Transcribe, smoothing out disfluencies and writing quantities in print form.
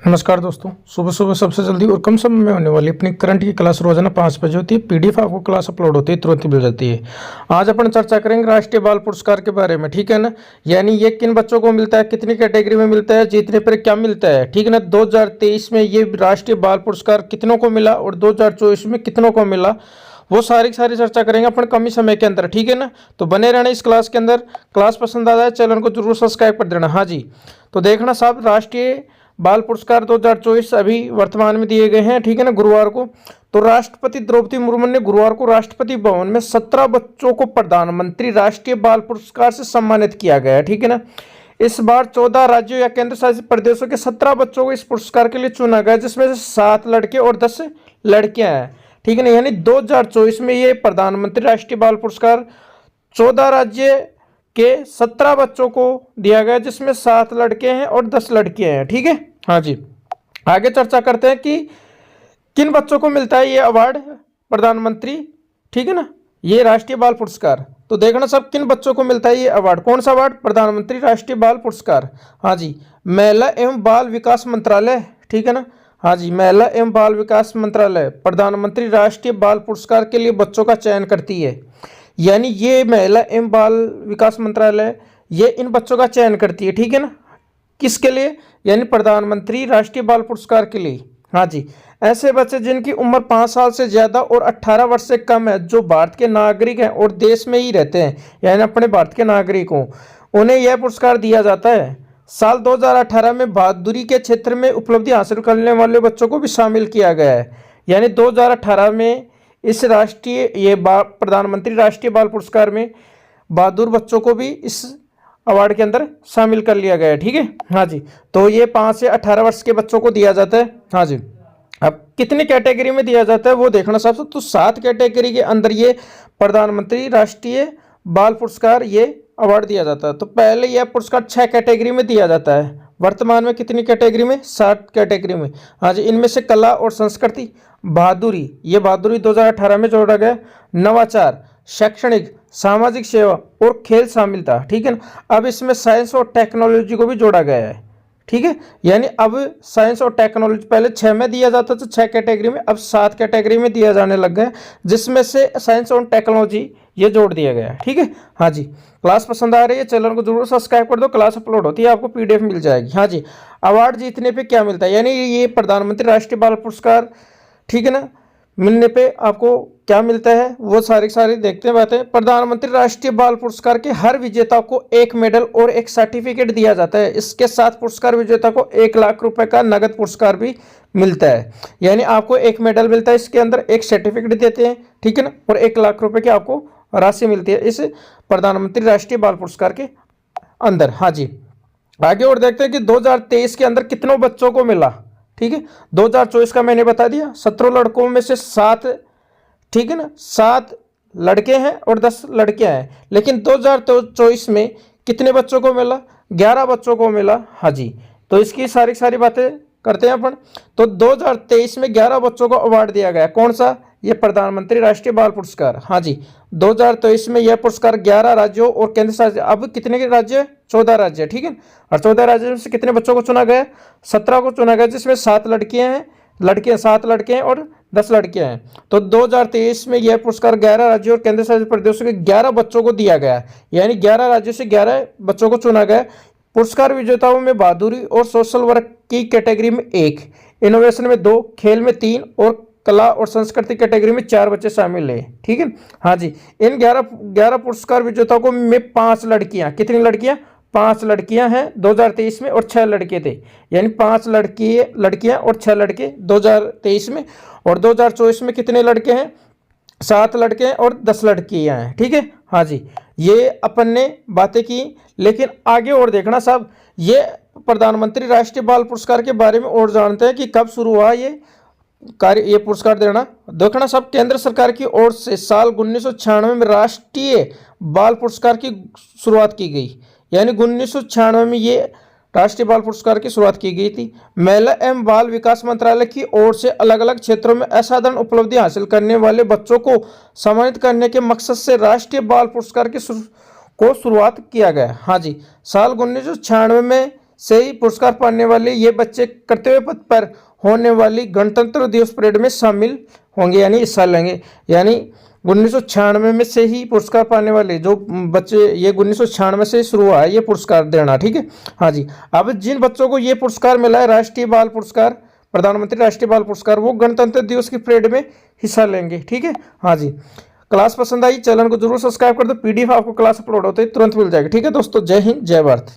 नमस्कार दोस्तों, सुबह सुबह सबसे जल्दी और कम समय में होने वाली अपनी करंट की क्लास रोजाना 5 बजे होती है। पीडीएफ आपको क्लास अपलोड होती है, तुरंत ही मिल जाती है। आज अपन चर्चा करेंगे राष्ट्रीय बाल पुरस्कार के बारे में, ठीक है ना। यानी ये किन बच्चों को मिलता है, कितनी कैटेगरी में मिलता है, जीतने पर क्या मिलता है, ठीक है ना। 2023 में ये राष्ट्रीय बाल पुरस्कार कितनों को मिला और 2024 में कितनों को मिला, वो सारी चर्चा करेंगे अपन कम ही समय के अंदर, ठीक है ना। तो बने रहना इस क्लास के अंदर। क्लास पसंद आ जाए चैनल को जरूर सब्सक्राइब कर देना। हाँ जी, तो देखना साहब, राष्ट्रीय बाल पुरस्कार 2024 अभी वर्तमान में दिए गए हैं, ठीक है ना, गुरुवार को। तो राष्ट्रपति द्रौपदी मुर्मू ने गुरुवार को राष्ट्रपति भवन में 17 बच्चों को प्रधानमंत्री राष्ट्रीय बाल पुरस्कार से सम्मानित किया गया है, ठीक है ना। इस बार 14 राज्यों या केंद्र शासित प्रदेशों के 17 बच्चों को इस पुरस्कार के लिए चुना गया, जिसमें से 7 लड़के और 10 लड़कियां हैं, ठीक है ना। यानी 2024 में ये प्रधानमंत्री राष्ट्रीय बाल पुरस्कार 14 राज्य के 17 बच्चों को दिया गया, जिसमें 7 लड़के हैं और 10 लड़कियां हैं, ठीक है। हाँ जी, आगे चर्चा करते हैं कि किन बच्चों को मिलता है ये अवार्ड प्रधानमंत्री, ठीक है ना, ये राष्ट्रीय बाल पुरस्कार। तो देखना सब किन बच्चों को मिलता है ये अवार्ड। कौन सा अवार्ड? प्रधानमंत्री राष्ट्रीय बाल पुरस्कार। हाँ जी, महिला एवं बाल विकास मंत्रालय, ठीक है ना। हाँ जी, महिला एवं बाल विकास मंत्रालय प्रधानमंत्री राष्ट्रीय बाल पुरस्कार के लिए बच्चों का चयन करती है। यानी ये महिला एवं बाल विकास मंत्रालय ये इन बच्चों का चयन करती है, ठीक है ना। किसके लिए? यानी प्रधानमंत्री राष्ट्रीय बाल पुरस्कार के लिए। हाँ जी, ऐसे बच्चे जिनकी उम्र 5 साल से ज़्यादा और 18 वर्ष से कम है, जो भारत के नागरिक हैं और देश में ही रहते हैं, यानी अपने भारत के नागरिक हों, उन्हें यह पुरस्कार दिया जाता है। साल 2018 में बहादुरी के क्षेत्र में उपलब्धि हासिल करने वाले बच्चों को भी शामिल किया गया है। यानी 2018 में इस प्रधानमंत्री राष्ट्रीय बाल पुरस्कार में बहादुर बच्चों को भी इस अवार्ड के अंदर शामिल कर लिया गया है, ठीक है। हाँ जी, तो ये 5 से 18 वर्ष के बच्चों को दिया जाता है। हाँ जी, अब कितनी कैटेगरी में दिया जाता है वो देखना साहब। तो 7 कैटेगरी के अंदर ये प्रधानमंत्री राष्ट्रीय बाल पुरस्कार ये अवार्ड दिया जाता है। तो पहले यह पुरस्कार 6 कैटेगरी में दिया जाता है। वर्तमान में कितनी कैटेगरी में? 7 कैटेगरी में। हाँ जी, इनमें से कला और संस्कृति, बहादुरी, ये बहादुरी 2018 में जोड़ा गया। नवाचार, शैक्षणिक, सामाजिक सेवा और खेल शामिल था, ठीक है ना। अब इसमें साइंस और टेक्नोलॉजी को भी जोड़ा गया है, ठीक है। यानी अब साइंस और टेक्नोलॉजी पहले 6 में दिया जाता था, 6 कैटेगरी में, अब 7 कैटेगरी में दिया जाने लग गया, जिसमें से साइंस और टेक्नोलॉजी ये जोड़ दिया गया है, ठीक है। हाँ जी, क्लास पसंद आ रही है चैनल को जरूर सब्सक्राइब कर दो। क्लास अपलोड होती है आपको पीडीएफ मिल जाएगी। हाँ जी, अवार्ड जीतने पे क्या मिलता है, यानी ये प्रधानमंत्री राष्ट्रीय बाल पुरस्कार, ठीक है ना, मिलने पे आपको क्या मिलता है वो सारी देखते हैं बातें। प्रधानमंत्री राष्ट्रीय बाल पुरस्कार के हर विजेता को एक मेडल और एक सर्टिफिकेट दिया जाता है। इसके साथ पुरस्कार विजेता को 1 लाख रुपए का नगद पुरस्कार भी मिलता है। यानी आपको एक मेडल मिलता है, इसके अंदर एक सर्टिफिकेट देते हैं, ठीक है ना, और 1 लाख रुपए की आपको राशि मिलती है इस प्रधानमंत्री राष्ट्रीय बाल पुरस्कार के अंदर। हाँ जी, आगे और देखते हैं कि 2023 के अंदर कितनों बच्चों को मिला, ठीक है। 2024 का मैंने बता दिया, 17 लड़कों में से 7, ठीक है ना, 7 लड़के हैं और 10 लड़कियां हैं। लेकिन 2024 में कितने बच्चों को मिला? 11 बच्चों को मिला। हाँ जी, तो इसकी सारी बातें करते हैं अपन। तो 2023 में 11 बच्चों को अवार्ड दिया गया। कौन सा? ये प्रधानमंत्री राष्ट्रीय बाल पुरस्कार। हाँ जी, 2023 में यह पुरस्कार 11 राज्यों और केंद्र शासित, अब कितने के राज्य? 14 राज्य, ठीक है। और 14 राज्यों में से कितने बच्चों को चुना गया? 17 को चुना गया, जिसमें 7 लड़कियां हैं, 7 लड़के हैं और 10 लड़कियां हैं। तो 2023 में यह पुरस्कार 11 राज्यों और केंद्र शासित प्रदेशों के 11 बच्चों को दिया गया। यानी 11 राज्यों से 11 बच्चों को चुना गया। पुरस्कार विजेताओं में बहादुरी और सोशल वर्क की कैटेगरी में 1, इनोवेशन में 2, खेल में 3 और कला और संस्कृति कैटेगरी में 4 बच्चे शामिल है, ठीक है। हाँ जी, इन 11 पुरस्कार विजेताओं को में 5 लड़कियां, कितनी लड़कियां? 5 लड़कियां हैं 2023 में और 6 लड़के थे। यानी 5 लड़कियां और 6 लड़के 2023 में। और 2024 में कितने लड़के हैं? 7 लड़के हैं और 10 लड़कियां हैं, ठीक है। हाँ जी, ये अपन ने बातें की। लेकिन आगे और देखना साहब, ये प्रधानमंत्री राष्ट्रीय बाल पुरस्कार के बारे में और जानते हैं कि कब शुरू हुआ ये पुरस्कार देना। देखना सब, केंद्र सरकार की ओर से साल 1996 में राष्ट्रीय बाल पुरस्कार की शुरुआत की गई। यानी 1996 में ये राष्ट्रीय बाल पुरस्कार की शुरुआत की गई थी। महिला एवं बाल विकास मंत्रालय की ओर से अलग अलग क्षेत्रों में असाधारण उपलब्धि हासिल करने वाले बच्चों को सम्मानित करने के मकसद से राष्ट्रीय बाल पुरस्कार की शुरुआत किया गया। हाँ जी, साल 1996 में से ही पुरस्कार पाने वाले ये बच्चे कर्तव्य पथ पर होने वाली गणतंत्र दिवस परेड में शामिल होंगे, यानी हिस्सा लेंगे। यानी 1996 में से ही पुरस्कार पाने वाले जो बच्चे, ये 1996 से शुरू हुआ है ये पुरस्कार देना, ठीक है। हाँ जी, अब जिन बच्चों को ये पुरस्कार मिला है राष्ट्रीय बाल पुरस्कार, प्रधानमंत्री राष्ट्रीय बाल पुरस्कार, वो गणतंत्र दिवस की परेड में हिस्सा लेंगे, ठीक है। हाँ जी, क्लास पसंद आई चैनल को जरूर सब्सक्राइब कर दो। PDF आपको क्लास अपलोड होते ही तुरंत मिल जाएगी, ठीक है दोस्तों। जय हिंद, जय भारत।